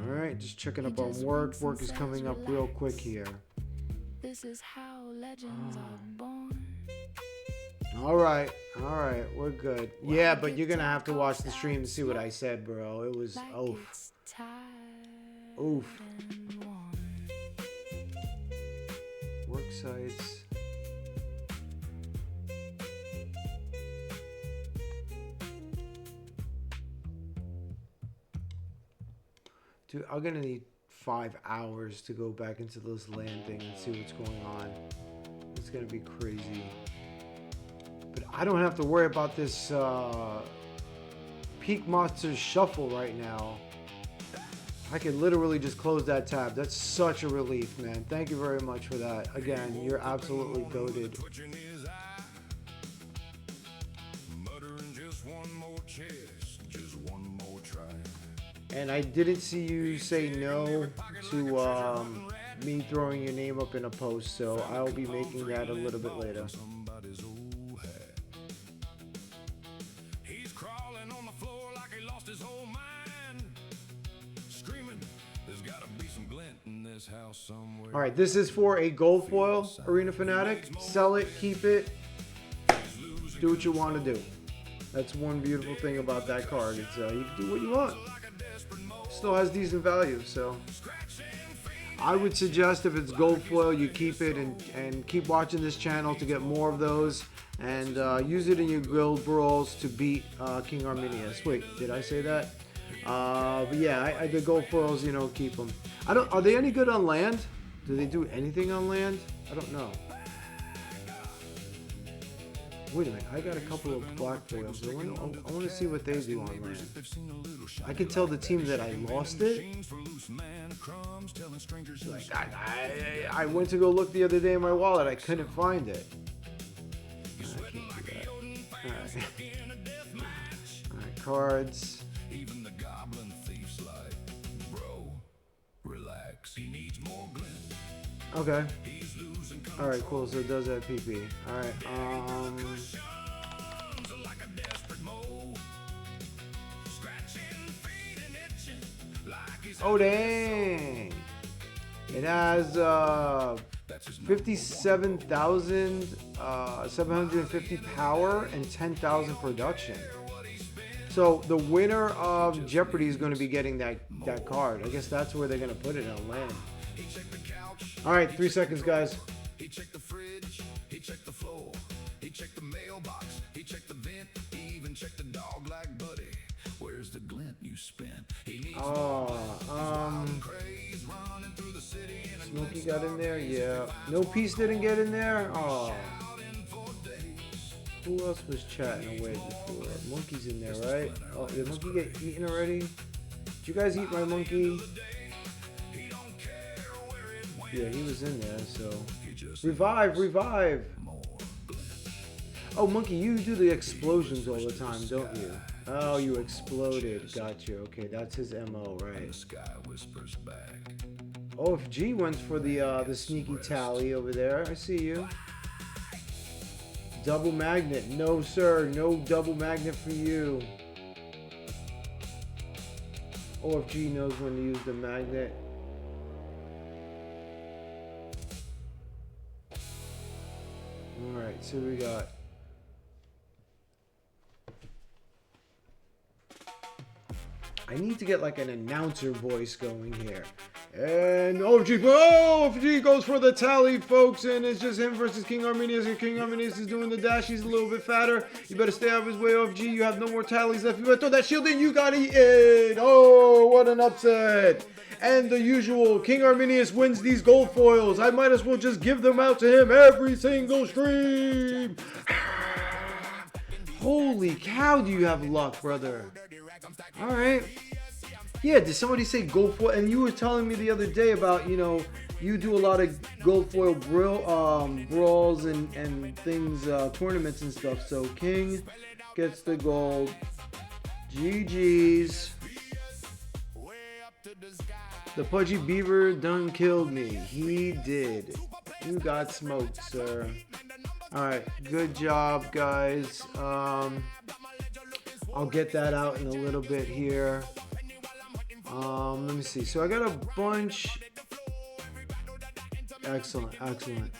Alright, just checking up on work. Work is coming up real quick here. Alright, we're good. Yeah, but you're gonna have to watch the stream to see what I said, bro. It was oof. Oof. Work sites. Dude, I'm gonna need 5 hours to go back into this land thing and see what's going on. It's gonna be crazy. But I don't have to worry about this Peak Monsters Shuffle right now. I could literally just close that tab. That's such a relief, man. Thank you very much for that. Again, you're absolutely goated. And I didn't see you say no to me throwing your name up in a post, so I'll be making that a little bit later. All right, this is for a gold foil Arena Fanatic. Sell it, keep it, do what you want to do. That's one beautiful thing about that card. It's you can do what you want. Still has decent value, so I would suggest if it's gold foil, you keep it and keep watching this channel to get more of those, and use it in your guild brawls to beat King Arminius. Wait, did I say that? But yeah, the gold foils, keep them. Are they any good on land? Do they do anything on land? I don't know. Wait a minute, I got a couple of black foils. I want to see what they do on land. I can tell the team that I lost it. Like, I went to go look the other day in my wallet. I couldn't find it. I can't do that. Alright. Alright, cards. Okay. Alright, cool. So it does have PP. Alright, oh, dang. It has 57,750 power and 10,000 production. So the winner of Jeopardy is going to be getting that card. I guess that's where they're going to put it on land. All right, 3 seconds, guys. He checked the fridge, he checked the floor, he checked the mailbox, he checked the vent, he even checked the dog like Buddy. Where's the glint you spent? Smokey got in there, yeah. No Peace didn't get in there. Oh. Who else was chatting away before? Monkey's in there, right? Oh, did Monkey get eaten already? Did you guys eat my monkey? Yeah, he was in there, so... Revive, revive! Oh, Monkey, you do the explosions all the time, don't you? Oh, you exploded. Gotcha. Okay, that's his MO, right? Oh, if G went for the sneaky tally over there, I see you. Double magnet. No, sir. No double magnet for you. Oh, if G knows when to use the magnet. Alright, so we got... I need to get like an announcer voice going here. And OFG goes for the tally, folks, and it's just him versus King Arminius, and King Arminius is doing the dash. He's a little bit fatter. You better stay out of his way, OFG. You have no more tallies left. You better throw that shield in. You got eaten. Oh, what an upset. And the usual, King Arminius wins these gold foils. I might as well just give them out to him every single stream. Holy cow, do you have luck, brother. All right. Yeah, did somebody say gold foil? And you were telling me the other day about, you know, you do a lot of gold foil brawls and things, tournaments and stuff. So King gets the gold. GG's. The pudgy beaver done killed me. He did. You got smoked, sir. Alright, good job, guys. I'll get that out in a little bit here. Let me see. So I got a bunch. Excellent, excellent.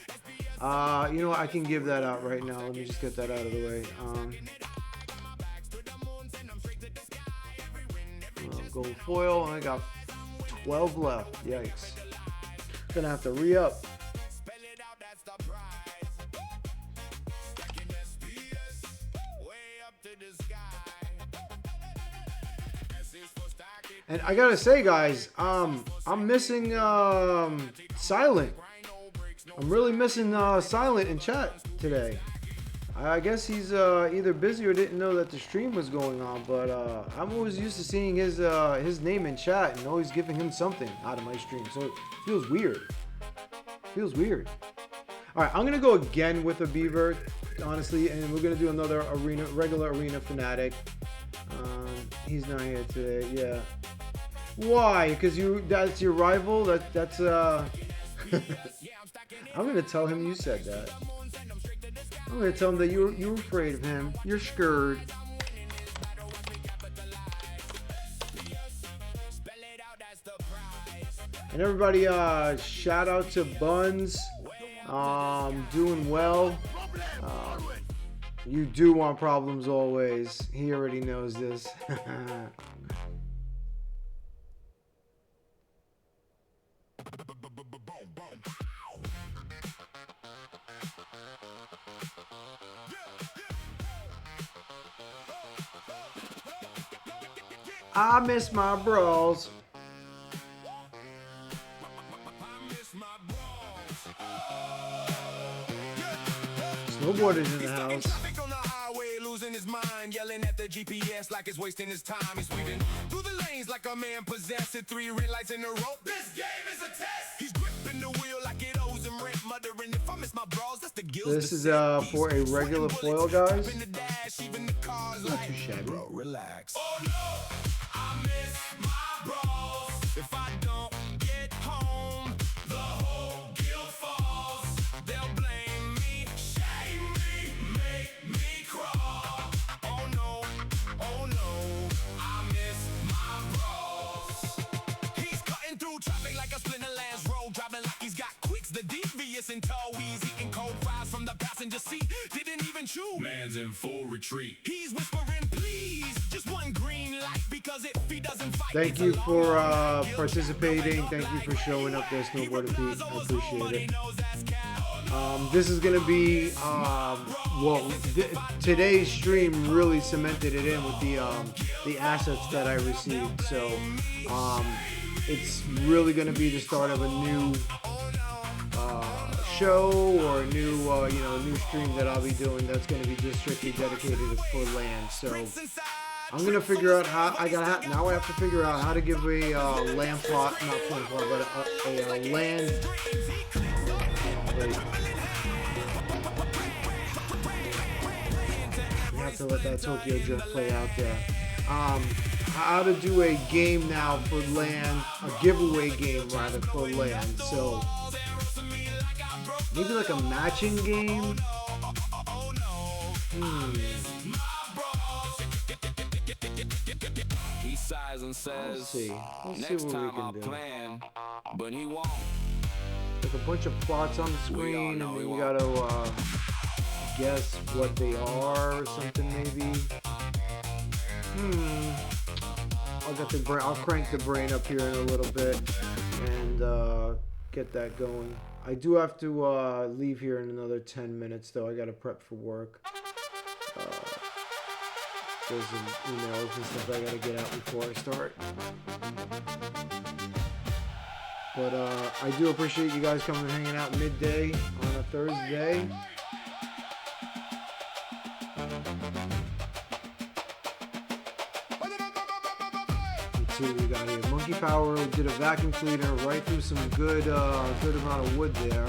You know what? I can give that out right now. Let me just get that out of the way. Gold foil. I got 12 left. Yikes. Gonna have to re-up. And I gotta say, guys, I'm missing Silent. I'm really missing Silent in chat today. I guess he's either busy or didn't know that the stream was going on. But I'm always used to seeing his name in chat and always giving him something out of my stream. So it feels weird. Feels weird. All right, I'm gonna go again with a beaver, honestly, and we're gonna do another regular arena fanatic. He's not here today. Yeah. Why? Because that's your rival? That's I'm gonna tell him you said that. I'm gonna tell him that you're afraid of him. You're scared. And everybody, shout out to Buns. Doing well. You do want problems always. He already knows this. I miss my bros. Snowboarders in the house. His mind, yelling at the GPS like it's wasting his time. He's weaving through the lanes like a man possessed. 3 red lights in a row. This game is a test. He's gripping the wheel like it owes him rent, muttering if I miss my bros, that's the guilt. This is for a regular foil, guys. Not too shabby. Bro, relax. Oh no, I miss my bros. If I don't get home, the whole guild falls. They'll blame me, shame me, make me crawl. Oh no, I miss my bros. He's cutting through traffic like a Splinterlands road, driving like he's got quicks, the devious and tow. He's eating cold fries from the passenger seat, didn't even chew. Man's in full retreat. He's whispering, please, just one green light, because if he doesn't fight. Thank you for participating. Thank you for showing up there, Snowboarder Pete. I appreciate it. This is gonna be today's stream really cemented it in with the assets that I received. So it's really gonna be the start of a new show or a new new stream that I'll be doing that's going to be just strictly dedicated for land. So I'm gonna figure out how now I have to figure out how to give a land plot, not land plot, but a land. Wait. You have to let that Tokyo Drift play out there. How to do a game now for land, a giveaway game rather for land. So maybe like a matching game. He sighs and says, Let's see what we can do. But he won't. Like a bunch of plots on the screen, and then you gotta guess what they are or something maybe. I'll crank the brain up here in a little bit and get that going. I do have to leave here in another 10 minutes though. I gotta prep for work. There's some emails and stuff I gotta get out before I start. But I do appreciate you guys coming and hanging out midday on a Thursday. Let's see what we got here. Monkiepower did a vacuum cleaner right through some good amount of wood there.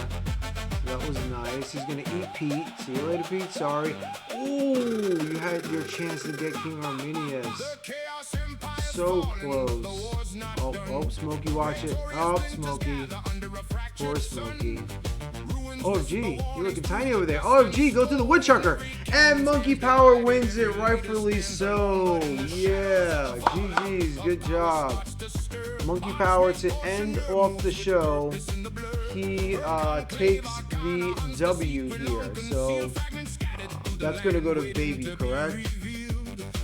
That was nice. He's gonna eat Pete. See you later, Pete. Sorry. Ooh, you had your chance to get King Arminius. So close. Oh, Smokey, watch it. Oh, Smokey. Poor Smokey. OFG, you're looking tiny over there. OFG, go to the woodchucker. And Monkiepower wins it, rightfully so. Yeah, GG's, good job. Monkiepower to end off the show. He takes the W here. So that's going to go to Baby, correct?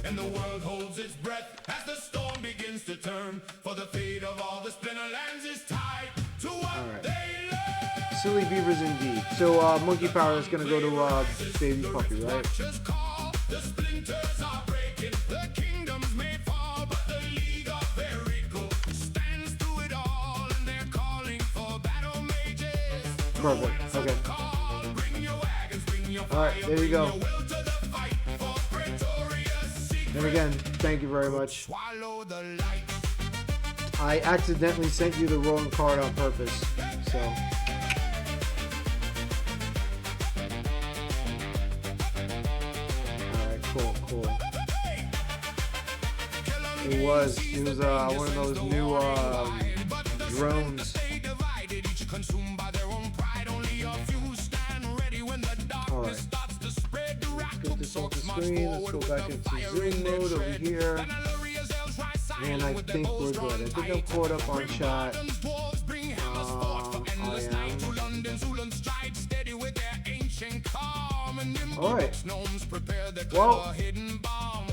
And the world holds its breath as the storm begins to turn. For the fate of all the Splinterlands is tied to what they learn. Silly beavers indeed. So Monkiepower is going to go to Baby Puppy, right? The splinters are breaking, the kingdoms may fall, but the League of Very Cool stands through it all, and they're calling for battle mages. Perfect. Okay. Bring your wagons, bring your All right, there you go. will to the fight for Pretoria's secret. And again, thank you very much. Swallow the light. I accidentally sent you the wrong card on purpose, so. Alright, cool. It was one of those new drones. Alright. Let's get this off the screen. Let's go back into zoom mode over here. And I think we're good. I think I'm caught up on chat. I am. Alright. Well,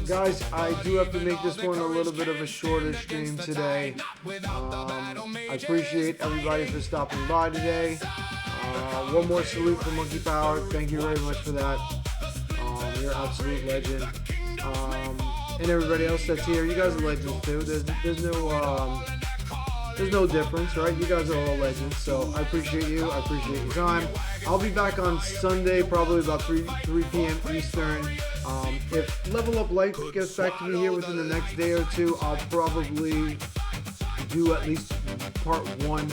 guys, I do have to make this one a little bit of a shorter stream today. I appreciate everybody for stopping by today. One more salute for Monkiepower. Thank you very much for that. You're an absolute legend. And everybody else that's here, you guys are legends too. There's no difference, right? You guys are all legends, so I appreciate you. I appreciate your time. I'll be back on Sunday, probably about 3 p.m. Eastern. If Level Up Life gets back to me here within the next day or two, I'll probably do at least part 1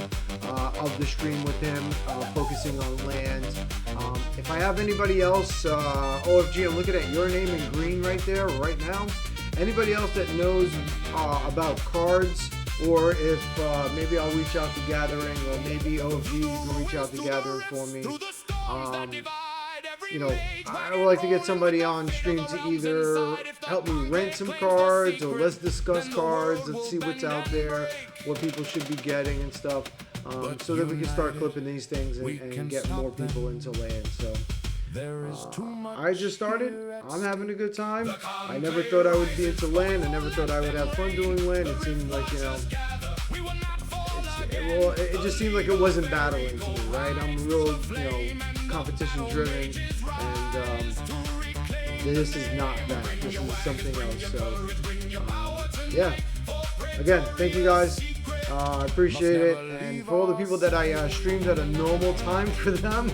of the stream with him, focusing on land. If I have anybody else, OFG, I'm looking at your name in green right there, right now. Anybody else that knows about cards, or if maybe I'll reach out to Gathering, or maybe OFG can reach out to Gathering for me. I would like to get somebody on stream to either help me rent some cards, or let's discuss cards. Let's see what's out there, what people should be getting and stuff, so that we can start clipping these things and get more people into land. So I just started. I'm having a good time. I never thought I would be into land. I never thought I would have fun doing land. It seemed like, it just seemed like it wasn't battling to me, right? I'm real, competition driven, and this is not that. This is something else. So, yeah. Again, thank you guys. I appreciate it. And for all the people that I streamed at a normal time for them,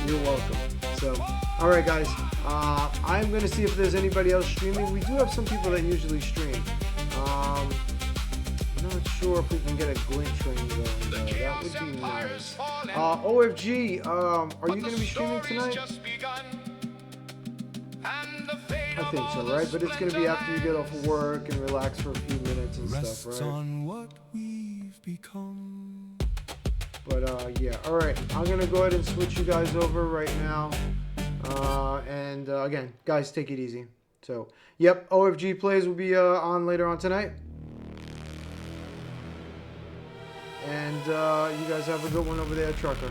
you're welcome. So, alright guys, I'm going to see if there's anybody else streaming. We do have some people that usually stream. I'm not sure if we can get a glint train going though. That would be nice. OFG, are you going to be streaming tonight? I think so, right? But it's going to be after you get off of work and relax for a few minutes and stuff, right? On what we've become. But yeah, alright. I'm going to go ahead and switch you guys over right now. And again, guys, take it easy. So, yep, OFG plays will be on later on tonight. And you guys have a good one over there, Trucker.